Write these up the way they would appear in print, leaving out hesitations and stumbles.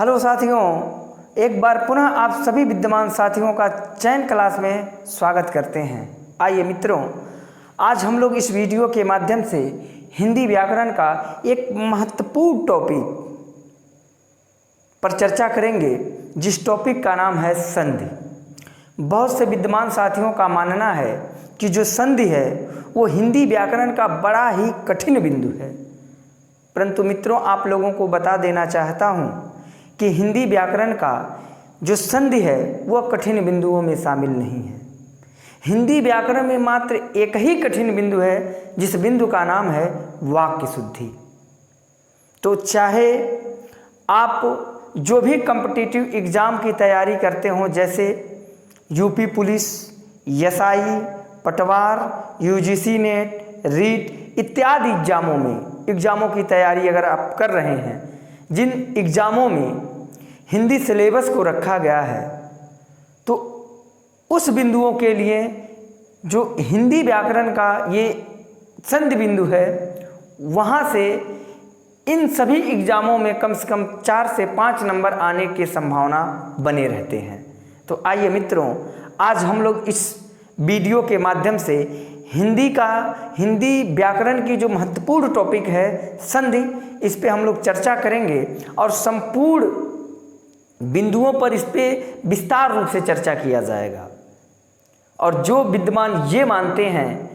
Hello साथियों, एक बार पुनः आप सभी विद्यमान साथियों का चयन क्लास में स्वागत करते हैं। आइए मित्रों, आज हम लोग इस वीडियो के माध्यम से हिंदी व्याकरण का एक महत्वपूर्ण टॉपिक पर चर्चा करेंगे, जिस टॉपिक का नाम है संधि। बहुत से विद्यमान साथियों का मानना है कि जो संधि है वो हिंदी व्याकरण का बड़ा ही कठिन बिंदु है, परंतु मित्रों आप लोगों को बता देना चाहता हूँ कि हिंदी व्याकरण का जो संधि है वह कठिन बिंदुओं में शामिल नहीं है। हिंदी व्याकरण में मात्र एक ही कठिन बिंदु है, जिस बिंदु का नाम है वाक्य शुद्धि। तो चाहे आप जो भी कॉम्पिटिटिव एग्ज़ाम की तैयारी करते हों, जैसे यूपी पुलिस, एसआई, पटवार, यूजीसी नेट, रीट इत्यादि एग्ज़ामों की तैयारी अगर आप कर रहे हैं, जिन एग्ज़ामों में हिंदी सिलेबस को रखा गया है, तो उस बिंदुओं के लिए जो हिंदी व्याकरण का ये संधि बिंदु है, वहाँ से इन सभी एग्ज़ामों में कम से कम 4 से 5 नंबर आने की संभावना बने रहते हैं। तो आइए मित्रों, आज हम लोग इस वीडियो के माध्यम से हिंदी व्याकरण की जो महत्वपूर्ण टॉपिक है संधि, इस पे हम लोग चर्चा करेंगे और संपूर्ण बिंदुओं पर इस पे विस्तार रूप से चर्चा किया जाएगा। और जो विद्वान ये मानते हैं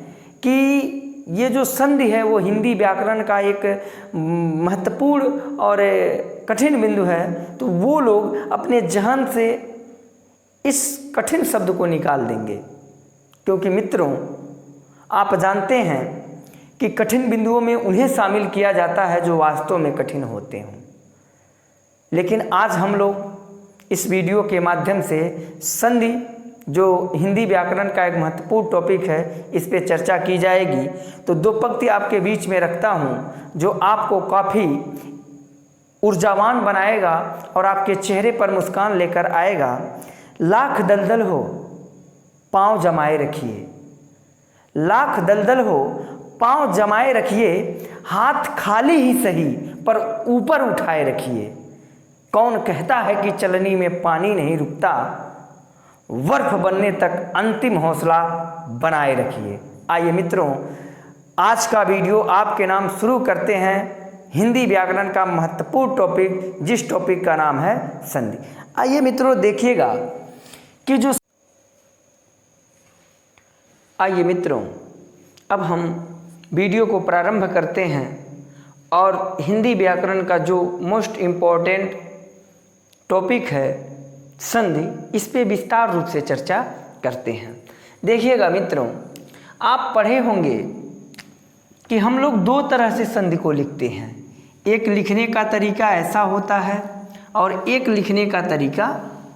कि ये जो संधि है वो हिंदी व्याकरण का एक महत्वपूर्ण और कठिन बिंदु है, तो वो लोग अपने जहन से इस कठिन शब्द को निकाल देंगे, क्योंकि मित्रों आप जानते हैं कि कठिन बिंदुओं में उन्हें शामिल किया जाता है जो वास्तव में कठिन होते हों। लेकिन आज हम लोग इस वीडियो के माध्यम से संधि, जो हिंदी व्याकरण का एक महत्वपूर्ण टॉपिक है, इस पे चर्चा की जाएगी। तो 2 पंक्ति आपके बीच में रखता हूँ जो आपको काफ़ी ऊर्जावान बनाएगा और आपके चेहरे पर मुस्कान लेकर आएगा। लाख दलदल हो पाँव जमाए रखिए, लाख दलदल हो पाँव जमाए रखिए, हाथ खाली ही सही पर ऊपर उठाए रखिए। कौन कहता है कि चलनी में पानी नहीं रुकता, बर्फ बनने तक अंतिम हौसला बनाए रखिए। आइए मित्रों, आज का वीडियो आपके नाम शुरू करते हैं हिंदी व्याकरण का महत्वपूर्ण टॉपिक, जिस टॉपिक का नाम है संधि। आइए मित्रों देखिएगा कि आइए मित्रों, अब हम वीडियो को प्रारंभ करते हैं और हिंदी व्याकरण का जो मोस्ट इम्पॉर्टेंट टॉपिक है संधि, इस पे विस्तार रूप से चर्चा करते हैं। देखिएगा मित्रों, आप पढ़े होंगे कि हम लोग 2 तरह से संधि को लिखते हैं। एक लिखने का तरीका ऐसा होता है और एक लिखने का तरीका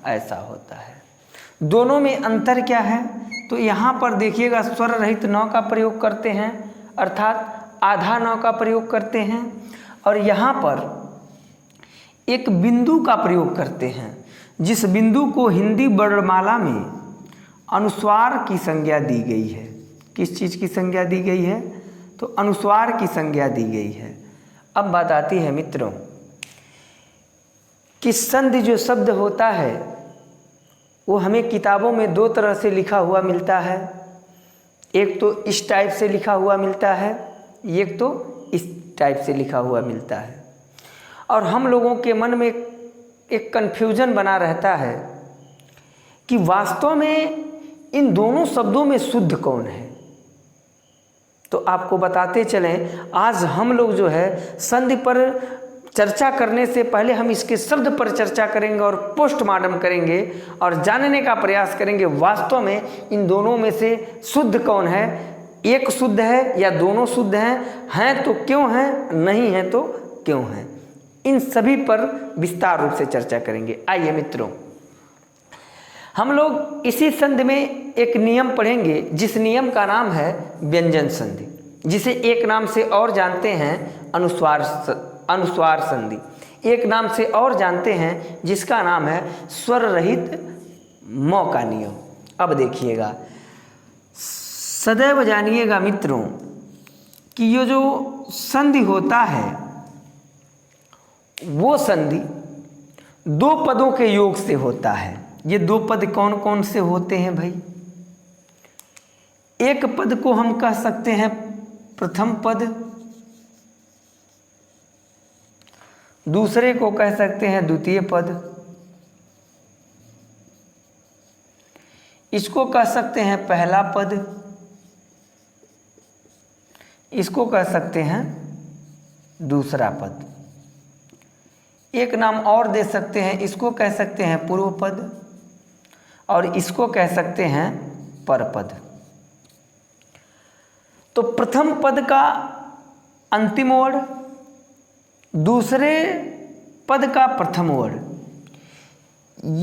ऐसा होता है। दोनों में अंतर क्या है? तो यहाँ पर देखिएगा स्वर रहित न का प्रयोग करते हैं, अर्थात आधा न का प्रयोग करते हैं, और यहाँ पर एक बिंदु का प्रयोग करते हैं, जिस बिंदु को हिंदी वर्णमाला में अनुस्वार की संज्ञा दी गई है। किस चीज़ की संज्ञा दी गई है? तो अनुस्वार की संज्ञा दी गई है। अब बात आती है मित्रों कि संधि जो शब्द होता है वो हमें किताबों में 2 तरह से लिखा हुआ मिलता है। एक तो इस टाइप से लिखा हुआ मिलता है, एक तो इस टाइप से लिखा हुआ मिलता है। और हम लोगों के मन में एक कन्फ्यूजन बना रहता है कि वास्तव में इन दोनों शब्दों में शुद्ध कौन है। तो आपको बताते चलें, आज हम लोग जो है संधि पर चर्चा करने से पहले हम इसके शब्द पर चर्चा करेंगे और पोस्टमार्टम करेंगे और जानने का प्रयास करेंगे वास्तव में इन दोनों में से शुद्ध कौन है। एक शुद्ध है या दोनों शुद्ध हैं तो क्यों हैं, नहीं हैं तो क्यों हैं। इन सभी पर विस्तार रूप से चर्चा करेंगे। आइए मित्रों, हम लोग इसी संधि में एक नियम पढ़ेंगे, जिस नियम का नाम है व्यंजन संधि, जिसे एक नाम से और जानते हैं अनुस्वार संधि। एक नाम से और जानते हैं जिसका नाम है स्वर रहित म का नियम। अब देखिएगा, सदैव जानिएगा मित्रों कि ये जो संधि होता है वो संधि दो पदों के योग से होता है। ये दो पद कौन कौन से होते हैं भाई? एक पद को हम कह सकते हैं प्रथम पद, दूसरे को कह सकते हैं द्वितीय पद, इसको कह सकते हैं पहला पद, इसको कह सकते हैं दूसरा पद। एक नाम और दे सकते हैं, इसको कह सकते हैं पूर्व पद और इसको कह सकते हैं परपद। तो प्रथम पद का अंतिम वर्ण, दूसरे पद का प्रथम वर्ण,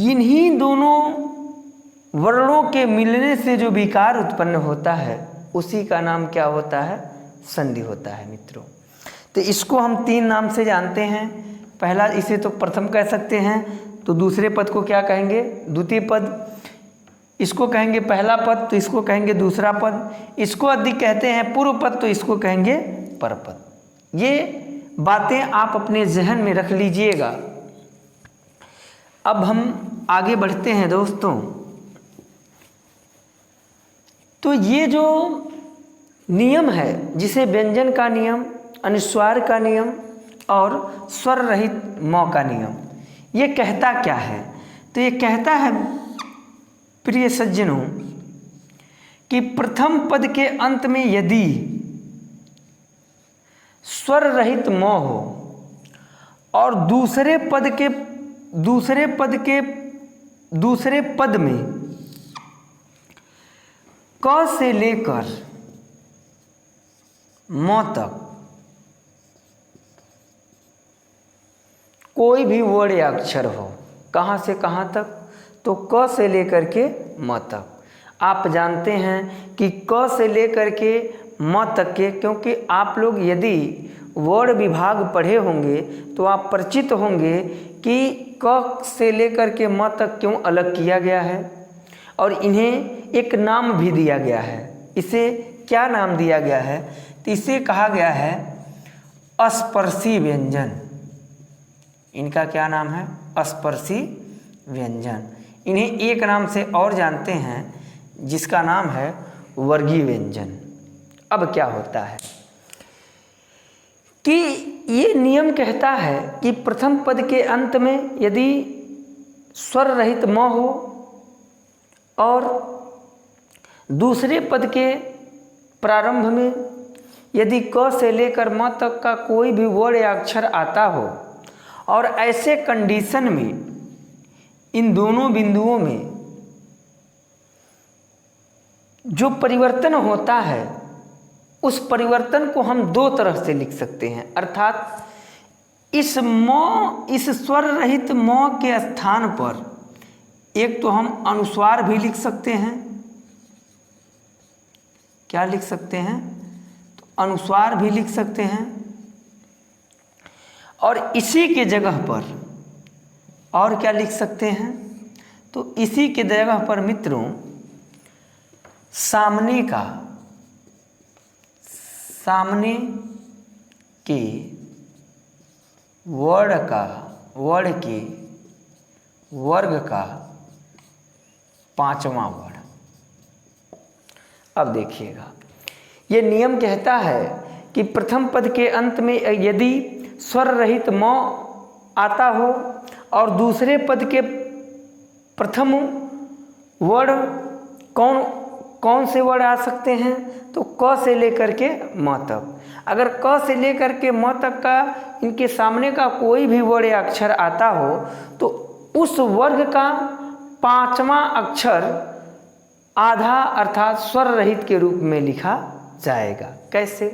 इन्हीं दोनों वर्णों के मिलने से जो विकार उत्पन्न होता है उसी का नाम क्या होता है? संधि होता है मित्रों। तो इसको हम तीन नाम से जानते हैं। पहला, इसे तो प्रथम कह सकते हैं, तो दूसरे पद को क्या कहेंगे? द्वितीय पद। इसको कहेंगे पहला पद, तो इसको कहेंगे दूसरा पद। इसको यदि कहते हैं पूर्व पद, तो इसको कहेंगे परपद। ये बातें आप अपने जहन में रख लीजिएगा। अब हम आगे बढ़ते हैं दोस्तों। तो ये जो नियम है, जिसे व्यंजन का नियम, अनुस्वार का नियम और स्वर रहित म का नियम, ये कहता क्या है? तो ये कहता है प्रिय सज्जनों कि प्रथम पद के अंत में यदि स्वर रहित म हो और दूसरे पद में क से लेकर म तक कोई भी वर्ण या अक्षर हो, कहाँ से कहाँ तक? तो क से लेकर के म तक। आप जानते हैं कि क से लेकर के म तक के, क्योंकि आप लोग यदि वर्ण विभाग पढ़े होंगे तो आप परिचित होंगे कि क से लेकर के म तक क्यों अलग किया गया है और इन्हें एक नाम भी दिया गया है। इसे क्या नाम दिया गया है? तो इसे कहा गया है अस्पर्शी व्यंजन। इनका क्या नाम है? अस्पर्शी व्यंजन। इन्हें एक नाम से और जानते हैं जिसका नाम है वर्गीय व्यंजन। अब क्या होता है कि ये नियम कहता है कि प्रथम पद के अंत में यदि स्वर रहित म हो और दूसरे पद के प्रारंभ में यदि क से लेकर म तक का कोई भी वर्ण या अक्षर आता हो और ऐसे कंडीशन में इन दोनों बिंदुओं में जो परिवर्तन होता है उस परिवर्तन को हम दो तरह से लिख सकते हैं। अर्थात इस स्वर रहित म के स्थान पर एक तो हम अनुस्वार भी लिख सकते हैं। क्या लिख सकते हैं? तो अनुस्वार भी लिख सकते हैं। और इसी के जगह पर और क्या लिख सकते हैं? तो इसी के जगह पर मित्रों सामने के वर्ण के वर्ग का पांचवा वर्ण। अब देखिएगा, ये नियम कहता है कि प्रथम पद के अंत में यदि स्वर रहित म आता हो और दूसरे पद के प्रथम वर्ण कौन से वर्ण आ सकते हैं? तो क से लेकर के म तक। अगर क से लेकर के म तक का इनके सामने का कोई भी वर्ण या अक्षर आता हो तो उस वर्ग का पांचवा अक्षर आधा अर्थात स्वर रहित के रूप में लिखा जाएगा। कैसे?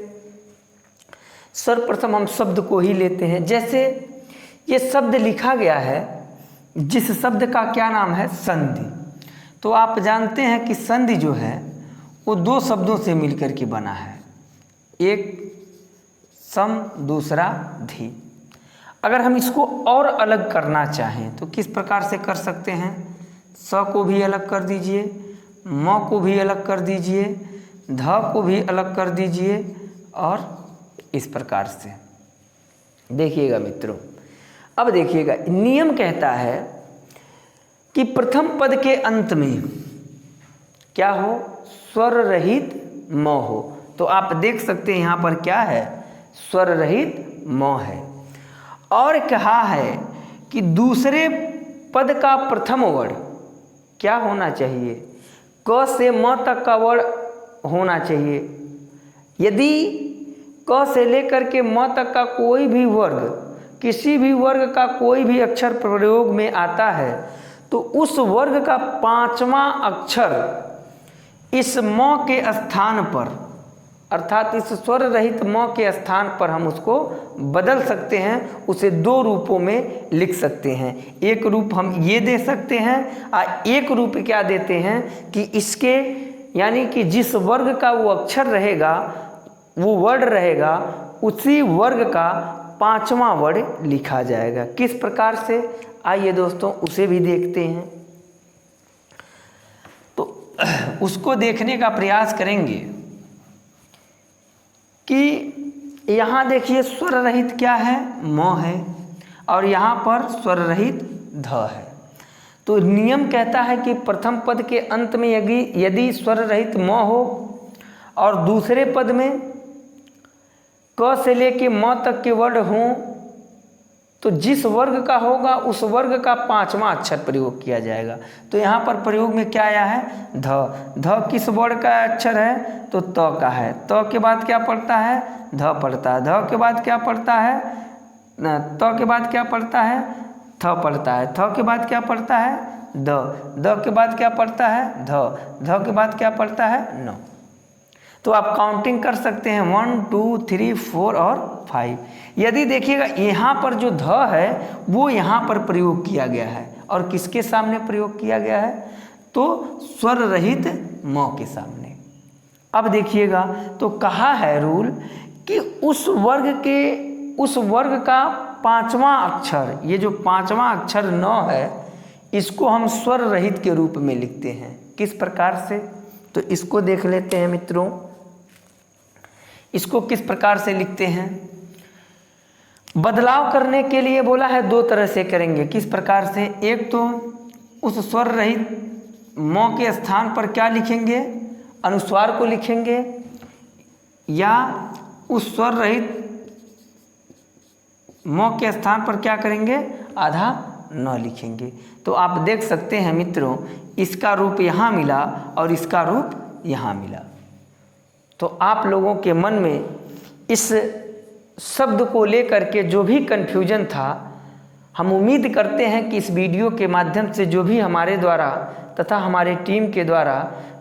सर्वप्रथम हम शब्द को ही लेते हैं। जैसे ये शब्द लिखा गया है, जिस शब्द का क्या नाम है? संधि। तो आप जानते हैं कि संधि जो है वो दो शब्दों से मिलकर के बना है, एक सम, दूसरा धी। अगर हम इसको और अलग करना चाहें तो किस प्रकार से कर सकते हैं? स को भी अलग कर दीजिए, म को भी अलग कर दीजिए, ध को भी अलग कर दीजिए और इस प्रकार से। देखिएगा मित्रों, अब देखिएगा, नियम कहता है कि प्रथम पद के अंत में क्या हो, स्वर रहित म हो। तो आप देख सकते हैं यहाँ पर क्या है, स्वर रहित म है। और कहा है कि दूसरे पद का प्रथम वर्ण क्या होना चाहिए, क से म तक का वर्ण होना चाहिए। यदि क से लेकर के म तक का कोई भी वर्ग, किसी भी वर्ग का कोई भी अक्षर प्रयोग में आता है तो उस वर्ग का पांचवा अक्षर इस म के स्थान पर, अर्थात इस स्वर रहित म के स्थान पर हम उसको बदल सकते हैं, उसे दो रूपों में लिख सकते हैं। एक रूप हम ये दे सकते हैं और एक रूप क्या देते हैं कि इसके, यानी कि जिस वर्ग का वो अक्षर रहेगा, वो वर्ण रहेगा, उसी वर्ग का पांचवा वर्ण लिखा जाएगा। किस प्रकार से, आइए दोस्तों उसे भी देखते हैं। तो उसको देखने का प्रयास करेंगे कि यहाँ देखिए स्वर रहित क्या है, म है, और यहाँ पर स्वर रहित ध है। तो नियम कहता है कि प्रथम पद के अंत में यदि स्वर रहित म हो और दूसरे पद में क से लेके म तक के वर्ण हों, तो जिस वर्ग का होगा उस वर्ग का पांचवा अक्षर प्रयोग किया जाएगा। तो यहाँ पर प्रयोग में क्या आया है, ध। ध किस वर्ण का अक्षर है, तो त का है। त के बाद क्या पड़ता है, ध पड़ता है। ध के बाद क्या पड़ता है, त के बाद क्या पड़ता है, थ पड़ता है। थ के बाद क्या पड़ता है, द। द के बाद क्या पड़ता है, ध। ध के बाद क्या पड़ता है, न। तो आप काउंटिंग कर सकते हैं 1 2 3 4 और 5। यदि देखिएगा यहाँ पर जो ध है वो यहाँ पर प्रयोग किया गया है, और किसके सामने प्रयोग किया गया है, तो स्वर रहित म के सामने। अब देखिएगा, तो कहा है रूल कि उस वर्ग का पांचवा अक्षर, ये जो पांचवा अक्षर न है, इसको हम स्वर रहित के रूप में लिखते हैं। किस प्रकार से, तो इसको देख लेते हैं मित्रों। इसको किस प्रकार से लिखते हैं, बदलाव करने के लिए बोला है दो तरह से करेंगे। किस प्रकार से, एक तो उस स्वर रहित म के स्थान पर क्या लिखेंगे, अनुस्वार को लिखेंगे, या उस स्वर रहित म के स्थान पर क्या करेंगे, आधा न लिखेंगे। तो आप देख सकते हैं मित्रों, इसका रूप यहाँ मिला और इसका रूप यहाँ मिला। तो आप लोगों के मन में इस शब्द को लेकर के जो भी कन्फ्यूजन था, हम उम्मीद करते हैं कि इस वीडियो के माध्यम से जो भी हमारे द्वारा तथा हमारे टीम के द्वारा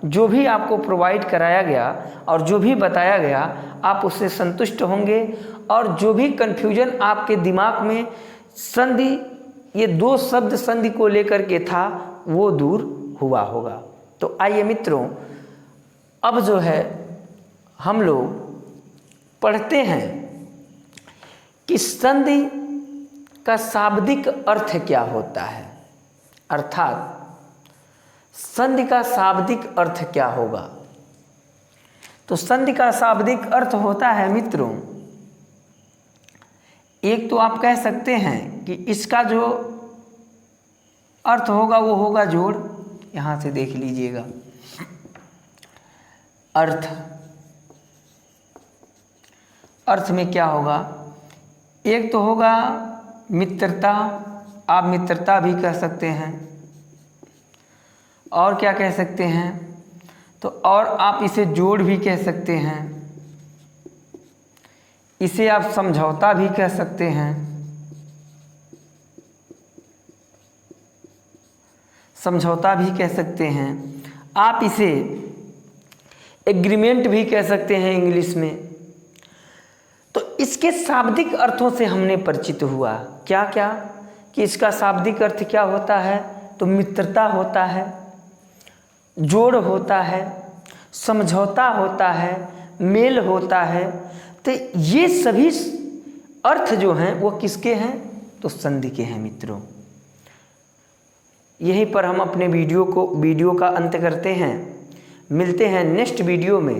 जो भी आपको प्रोवाइड कराया गया और जो भी बताया गया, आप उससे संतुष्ट होंगे, और जो भी कन्फ्यूजन आपके दिमाग में संधि, ये दो शब्द संधि को लेकर के था, वो दूर हुआ होगा। तो आइए मित्रों, अब जो है हम लोग पढ़ते हैं कि संधि का शाब्दिक अर्थ क्या होता है, अर्थात संधि का शाब्दिक अर्थ क्या होगा। तो संधि का शाब्दिक अर्थ होता है मित्रों, एक तो आप कह सकते हैं कि इसका जो अर्थ होगा वो होगा जोड़। यहाँ से देख लीजिएगा, अर्थ में क्या होगा, एक तो होगा मित्रता, आप मित्रता भी कह सकते हैं, और क्या कह सकते हैं, तो और आप इसे जोड़ भी कह सकते हैं, इसे आप समझौता भी कह सकते हैं, समझौता भी कह सकते हैं, आप इसे एग्रीमेंट भी कह सकते हैं इंग्लिश में। तो इसके शाब्दिक अर्थों से हमने परिचित हुआ, क्या क्या, कि इसका शाब्दिक अर्थ क्या होता है, तो मित्रता होता है, जोड़ होता है, समझौता होता है, मेल होता है। तो ये सभी अर्थ जो हैं वो किसके हैं, तो संधि के हैं मित्रों। यहीं पर हम अपने वीडियो का अंत करते हैं। मिलते हैं नेक्स्ट वीडियो में।